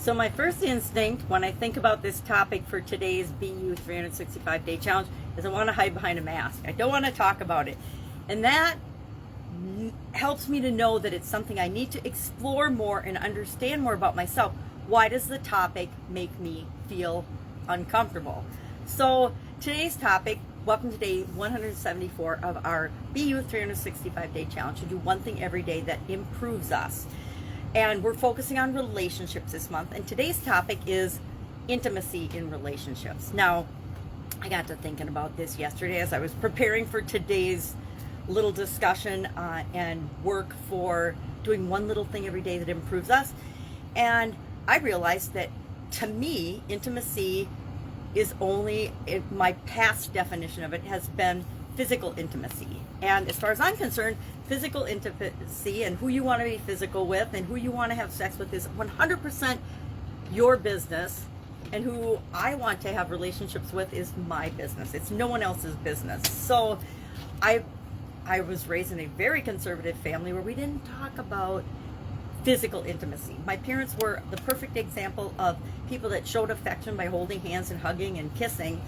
So my first instinct when I think about this topic for today's BU 365-day challenge is I want to hide behind a mask. I don't want to talk about it. And that helps me to know that it's something I need to explore more and understand more about myself. Why does the topic make me feel uncomfortable? So today's topic, welcome to day 174 of our BU 365-day challenge, to do one thing every day that improves us. And we're focusing on relationships this month. And today's topic is intimacy in relationships. Now, I got to thinking about this yesterday as I was preparing for today's little discussion and work for doing one little thing every day that improves us. And I realized that to me, intimacy is only, my past definition of it has been physical intimacy. And as far as I'm concerned, physical intimacy and who you want to be physical with and who you want to have sex with is 100% your business. And who I want to have relationships with is my business. It's no one else's business. So I was raised in a very conservative family where we didn't talk about physical intimacy. My parents were the perfect example of people that showed affection by holding hands and hugging and kissing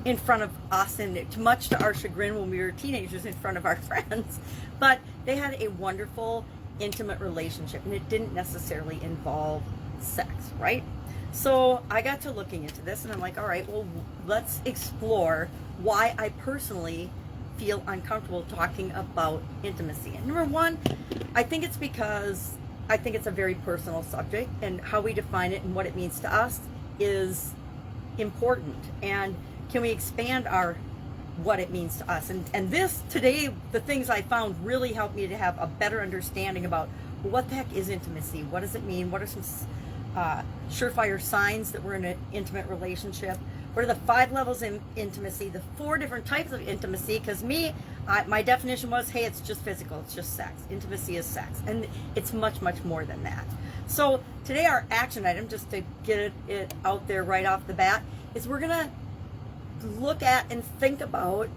in front of us, and much to our chagrin when we were teenagers, in front of our friends. But they had a wonderful, intimate relationship, and it didn't necessarily involve sex, right? So I got to looking into this, and I'm like, all right, well, let's explore why I personally feel uncomfortable talking about intimacy. And number one, I think it's because I think it's a very personal subject, and how we define it and what it means to us is important. And can we expand our what it means to us? And this today, the things I found really helped me to have a better understanding about, well, what the heck is intimacy? What does it mean? What are some surefire signs that we're in an intimate relationship? What are the 5 levels in intimacy, the 4 different types of intimacy? Because my definition was, hey, it's just physical, it's just sex. Intimacy is sex, and it's much, much more than that. So today our action item, just to get it out there right off the bat, is we're gonna look at and think about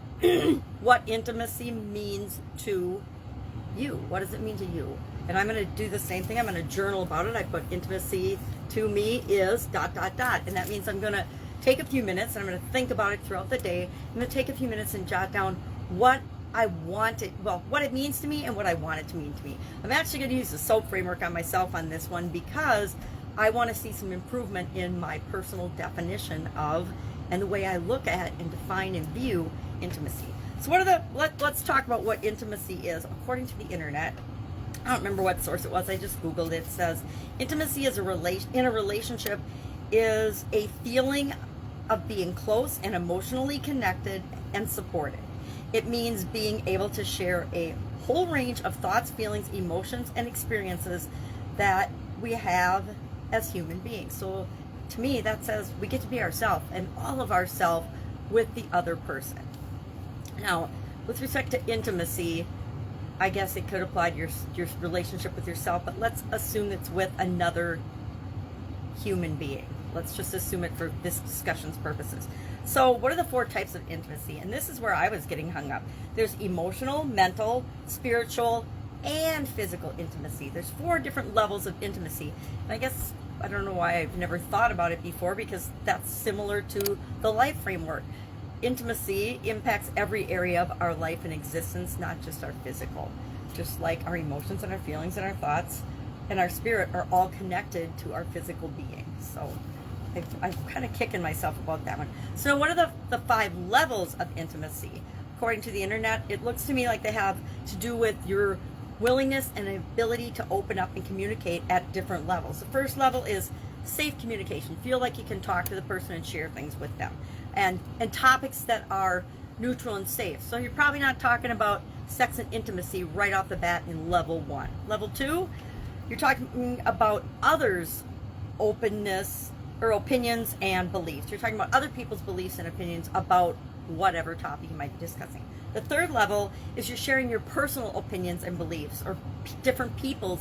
what intimacy means to you. What does it mean to you? And I'm going to do the same thing. I'm going to journal about it. I put intimacy to me is ... And that means I'm going to take a few minutes and I'm going to think about it throughout the day. I'm going to take a few minutes and jot down what I want it, well, what it means to me and what I want it to mean to me. I'm actually going to use the SOAP framework on myself on this one because I want to see some improvement in my personal definition of and the way I look at and define and view intimacy. So let's talk about what intimacy is. According to the internet, I don't remember what source it was, I just Googled it. It says, intimacy is in a relationship is a feeling of being close and emotionally connected and supported. It means being able to share a whole range of thoughts, feelings, emotions, and experiences that we have as human beings. So to me, that says we get to be ourselves and all of ourselves with the other person. Now, with respect to intimacy, I guess it could apply to your relationship with yourself, but let's assume it's with another human being. Let's just assume it for this discussion's purposes. So what are the 4 types of intimacy? And this is where I was getting hung up. There's emotional, mental, spiritual, and physical intimacy. There's 4 different levels of intimacy. And I guess, I don't know why I've never thought about it before, because that's similar to the life framework. Intimacy impacts every area of our life and existence, not just our physical. Just like our emotions and our feelings and our thoughts and our spirit are all connected to our physical being. So I'm kind of kicking myself about that one. So what are the 5 levels of intimacy? According to the internet, it looks to me like they have to do with your willingness and ability to open up and communicate at different levels. The first level is safe communication. Feel like you can talk to the person and share things with them. And topics that are neutral and safe. So you're probably not talking about sex and intimacy right off the bat in level 1. Level 2, you're talking about others' openness or opinions and beliefs. You're talking about other people's beliefs and opinions about whatever topic you might be discussing. The 3rd level is you're sharing your personal opinions and beliefs, or different people's,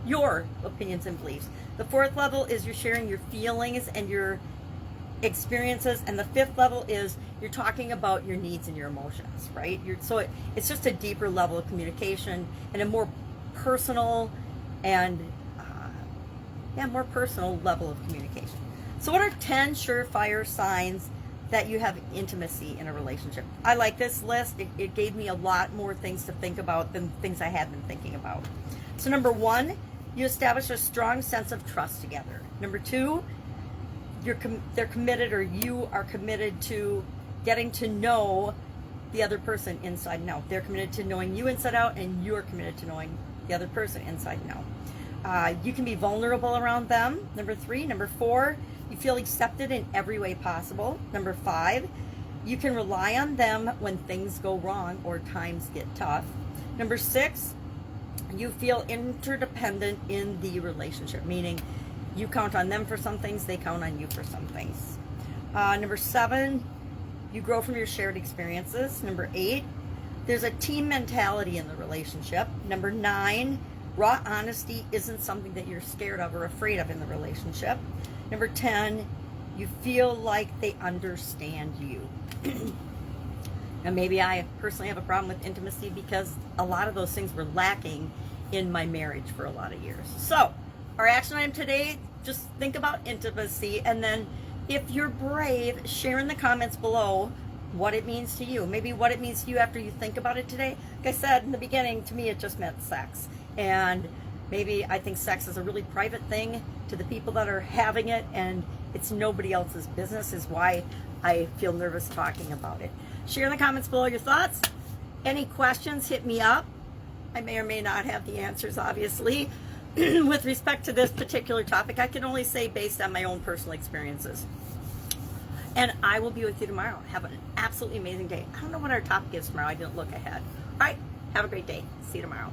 your opinions and beliefs. The 4th level is you're sharing your feelings and your experiences, and the 5th level is you're talking about your needs and your emotions, right? So it's just a deeper level of communication and a more personal and more personal level of communication. So what are 10 surefire signs that you have intimacy in a relationship? I like this list. It gave me a lot more things to think about than things I had been thinking about. So number 1, you establish a strong sense of trust together. Number 2, they're committed, or you are committed to getting to know the other person inside and out. They're committed to knowing you inside out, and you're committed to knowing the other person inside and out. You can be vulnerable around them. Number 3. Number 4, you feel accepted in every way possible. Number 5, you can rely on them when things go wrong or times get tough. Number 6, you feel interdependent in the relationship, meaning you count on them for some things, they count on you for some things. Number 7, you grow from your shared experiences. Number 8, there's a team mentality in the relationship. Number 9, raw honesty isn't something that you're scared of or afraid of in the relationship. Number 10, you feel like they understand you. Now, maybe I personally have a problem with intimacy because a lot of those things were lacking in my marriage for a lot of years. So, our action item today, just think about intimacy, and then if you're brave, share in the comments below what it means to you. Maybe what it means to you after you think about it today. Like I said in the beginning, to me it just meant sex. And maybe I think sex is a really private thing to the people that are having it, and it's nobody else's business, is why I feel nervous talking about it. Share in the comments below your thoughts. Any questions, hit me up. I may or may not have the answers, obviously. With respect to this particular topic, I can only say based on my own personal experiences. And I will be with you tomorrow. Have an absolutely amazing day. I don't know what our topic is tomorrow. I didn't look ahead. All right. Have a great day. See you tomorrow.